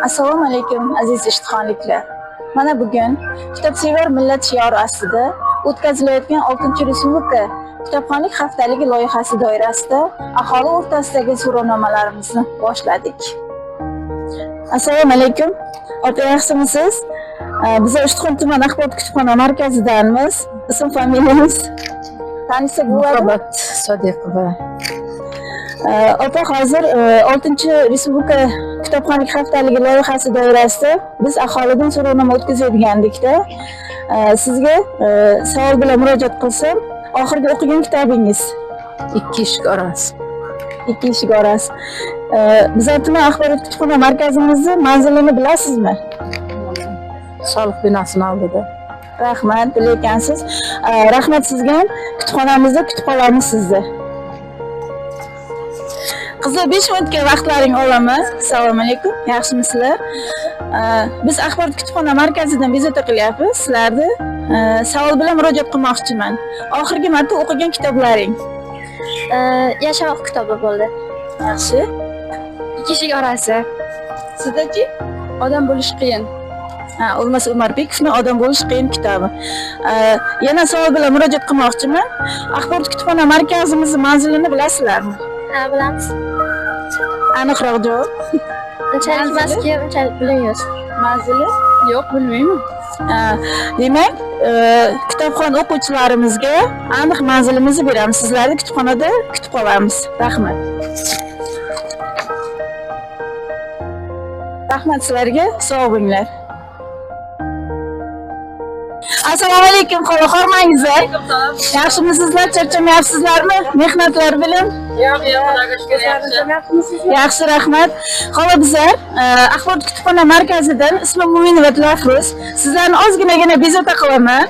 Assalomu alaykum aziz ijtihonliklar. Mana bugun kitobsevar millat shiori ostida o'tkazilayotgan 6-respublika kitobxonlik haftaligi loyihasi doirasida aholi o'rtasidagi so'rovnomalarimizni boshladik. Assalomu alaykum. Ota yaxshimisiz? Biz Ijtihon tuman axborot kutubxona markazidanmiz. Ism familiyangiz? Tanisa bo'ladi? Sodiqova. Ota hozir 6-respublika kitobxonlik haftaligi loyihasi doirasida biz aholidan so'rovnoma o'tkazayotgandikda sizga savol bilan murojaat qilsam, oxirgi o'qigan kitobingiz? 2 eshik orasi. 2 eshik orasi. Biz tuman axborot kutubxona markazimizni manzilini bilasizmi? Soliq binosini oldida. Rahmat, bilayotgansiz. Rahmat sizga ham. Kutubxonamizda kutib qolamiz sizni. Qizlar 5 minutga vaqtlaring olaman. Assalomu alaykum. Yaxshimisizlar? Biz axborot kutubxona markazidan bezovta qilyapmiz. Sizlarni savol bilan murojaat qilmoqchiman. Oxirgi marta o'qigan kitoblaring? Yashamoq kitobi bo'ldi. Yaxshi. 2 eshik orasi. Sizdachi? Odam bo'lish qiyin. O'lmas Umarbekovning Odam bo'lish qiyin kitobi. Yana savol bilan murojaat qilmoqchiman. Axborot kutubxona markazimizning manzilini bilasizlarmi? Ha, bilamiz. Aniqroq javob. Unchalik emaski, unchalik bilmaymiz. Manzili? Yo'q, bilmayman. Demak, kitobxon o'quvchilarimizga aniq manzilimizni beramiz. Sizlarni kutubxonada kutib qolamiz. Rahmat. Rahmat sizlarga. Sog' bo'linglar. Assalomu alaykum, xormangizlar. Yaxshimisizlar, charchamayapsizlarmi? Mehnatlar bilan? Yo'q, Yaxshi, rahmat. Xo'p, bizlar axborot kutubxona markazidan ismim Muminova Tilafruz. Sizlarni ozginagina bezovta qilaman.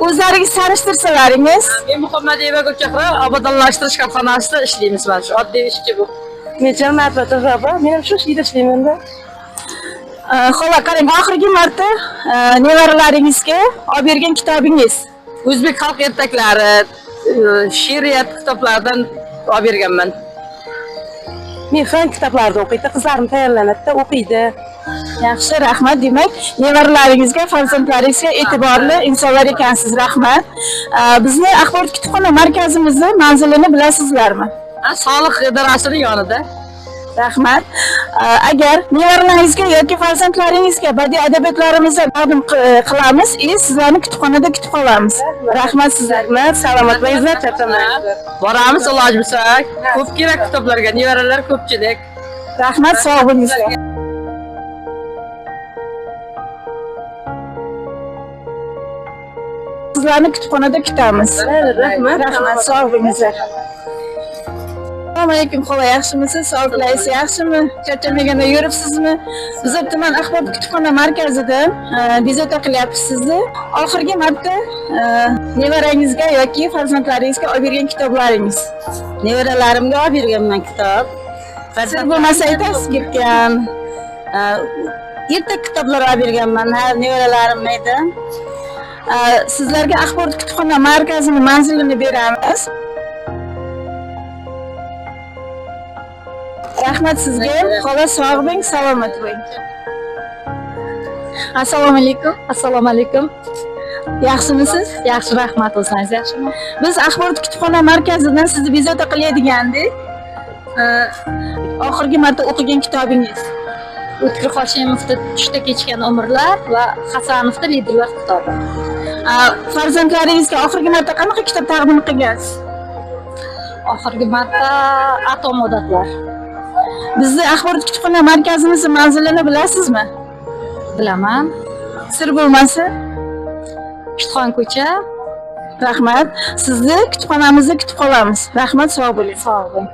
O'zlaringiz tanishtiransalaringiz. Men Muhammadiyeva Gulchehra obodonlashtirish korxonasida ishlaymiz mana shu oddiy ishchi bu. Necha marta tug'aba? Men ham shu ishda ishlayman-da. Xo'p, qarang, oxirgi marta nevaralaringizga olib bergan kitobingiz? O'zbek xalq ertaklari, she'riyat kitoblaridan olib berganman. Men fan kitoblarni o'qiydi, qizlarim tayyorlanadi-da, o'qiydi. Yaxshi, rahmat. Demak, nevaralaringizga, farzandlaringizga e'tiborli insonlar ekansiz. Rahmat. Bizni axborot kutubxona markazimizning manzilini bilasizlarmi? Soliq idorasining yonida. Rahmat. Agar nevaralaringizga yoki farzandlaringizga badiiy adabiyotlarimizni taqdim qilamiz, sizlarni kutubxonada kutib qolamiz. Rahmat sizlarga. Salomat bo'linglar, charchamayinglar. Boramiz iloji bo'lsa. Ko'p kerak kitoblarga, nevaralar ko'pchilik. Rahmat, sog' bo'linglar. Sizlarni kutubxonada kutamiz. Rahmat. Rahmat, sog' bo'linglar. Assalomu alaykum, xo'p, yaxshimisiz? Sog'lig'ingiz yaxshimi? Charchamaganda yuribsizmi? Biz tuman axborot kutubxona markazidan bezovta qilyapmiz sizni. Oxirgi marta nevarangizga yoki farzandlaringizga olib bergan kitoblaringiz? Nevaralarimga olib berganman kitob. Sir bo'lmasa aytasiz ketgan. Erta kitoblar olib berganman, nevaralarim edi. Sizlarga axborot kutubxona markazining manzilini beramiz. Rahmat sizga. Xolos, sog' bo'ling, salomat bo'ling. Assalomu alaykum. Assalomu alaykum. Yaxshimisiz? Yaxshi, rahmat. O'zingiz yaxshimi? Biz axborot kutubxona markazidan sizni bezovta qilayotgandik. Oxirgi marta o'qigan kitobingiz? O'tkir Hoshimovda Tushda kechgan umrlar va Hasanovda Liderlar kitobi. Farzandlaringizga oxirgi marta qanaqa kitob taqdim qilgansiz? Oxirgi marta Atom odatlar. Bizni axborot kutubxona markazimizning manzilini bilasizmi? Bilaman. Sir bo'lmasa? Ijtihon ko'cha. Rahmat. Sizni kutubxonamizda kutib qolamiz. Rahmat, sog' bo'ling. Sog' bo'ling.